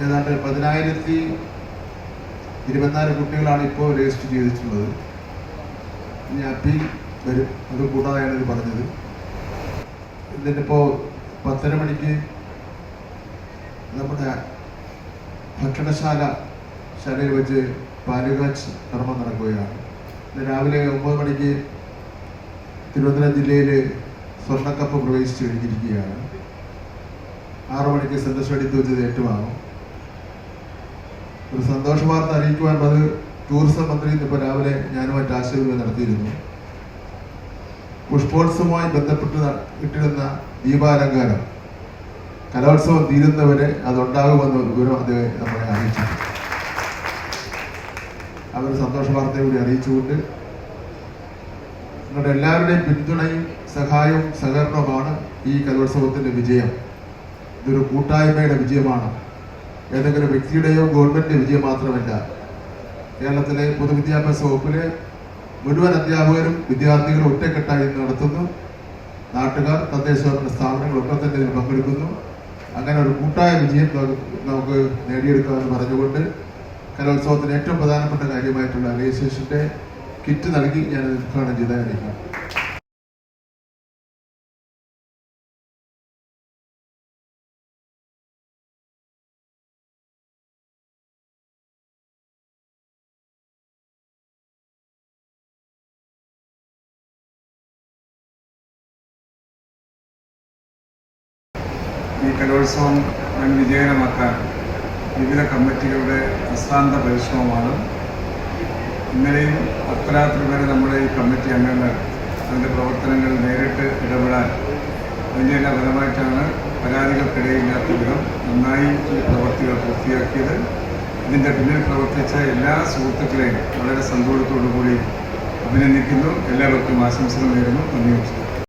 ഏതാണ്ട് 10,024 കുട്ടികളാണ് ഇപ്പോൾ രജിസ്റ്റർ ചെയ്തിട്ടുള്ളത്. ഇനി അപ്പീൽ വരും, അത് കൂടാതെയാണ് ഇത് പറഞ്ഞത്. ഇതിനിപ്പോൾ 10:30 മണിക്ക് നമ്മുടെ ഭക്ഷണശാലയിൽ വെച്ച് പാലുകാച്ച് കർമ്മം നടക്കുകയാണ്. ഇന്ന് രാവിലെ 9 മണിക്ക് തിരുവനന്തപുരം ജില്ലയിൽ സ്വർണ്ണക്കപ്പ് പ്രവേശിച്ചു കഴിഞ്ഞിരിക്കുകയാണ്. 6 മണിക്ക് സെൻട്രൽ സ്റ്റേഡിയത്തിൽ വെച്ച് ഏറ്റുവാങ്ങും. ഒരു സന്തോഷ വാർത്ത അറിയിക്കുവാൻ അത് ടൂറിസം മന്ത്രി ഇപ്പോൾ രാവിലെ ഞാനുമായിട്ട് ആശയവിനിമയം നടത്തിയിരുന്നു. പുഷ്പോത്സവവുമായി ബന്ധപ്പെട്ട് ഇട്ടിരുന്ന ദീപാലങ്കാരം കലോത്സവം തീരുന്നവരെ അതുണ്ടാകുമെന്ന വിവരം അദ്ദേഹം നമ്മളെ അറിയിച്ചു. അവർ സന്തോഷ വാർത്തയെ കൂടി അറിയിച്ചുകൊണ്ട് നിങ്ങളുടെ എല്ലാവരുടെയും പിന്തുണയും സഹായവും സഹകരണവുമാണ് ഈ കലോത്സവത്തിൻ്റെ വിജയം. ഇതൊരു കൂട്ടായ്മയുടെ വിജയമാണ്, ഏതെങ്കിലും വ്യക്തിയുടെയോ ഗവൺമെൻറ്റിൻ്റെ വിജയം മാത്രമല്ല. കേരളത്തിലെ പൊതുവിദ്യാഭ്യാസ വകുപ്പിലെ മുഴുവൻ അധ്യാപകരും വിദ്യാർത്ഥികളും ഒറ്റക്കെട്ടായി നടത്തുന്നു. നാട്ടുകാർ, തദ്ദേശഭരണ സ്ഥാപനങ്ങളൊക്കെ തന്നെ ഇതിൽ പങ്കെടുക്കുന്നു. അങ്ങനെ ഒരു കൂട്ടായ വിജയം നമുക്ക് നേടിയെടുക്കാമെന്ന് പറഞ്ഞുകൊണ്ട് കലോത്സവത്തിന് ഏറ്റവും പ്രധാനപ്പെട്ട കാര്യമായിട്ടുള്ള രജിസ്ട്രേഷൻ്റെ കിറ്റ് നൽകി ഞാൻ ഉദ്ഘാടനം ചെയ്തായിരിക്കാം. ഈ കലോത്സവം വിജയകരമാക്കാൻ വിവിധ കമ്മിറ്റികളുടെ അശ്രാന്ത പരിശ്രമമാണ്. ഇന്നലെയും അർദ്ധരാത്രി വരെ നമ്മുടെ ഈ കമ്മിറ്റി അംഗങ്ങൾ അതിൻ്റെ പ്രവർത്തനങ്ങൾ നേരിട്ട് ഇടപെടാൻ അതിൻ്റെ എല്ലാ ഫലമായിട്ടാണ് പരാതികൾക്കിടയില്ലാത്ത വിധം നന്നായി ഈ പ്രവർത്തികൾ പൂർത്തിയാക്കിയത്. ഇതിൻ്റെ പിന്നിൽ പ്രവർത്തിച്ച എല്ലാ സുഹൃത്തുക്കളെയും വളരെ സന്തോഷത്തോടു കൂടി അഭിനന്ദിക്കുന്നു. എല്ലാവർക്കും ആശംസകൾ നേരുന്നു. നന്ദി.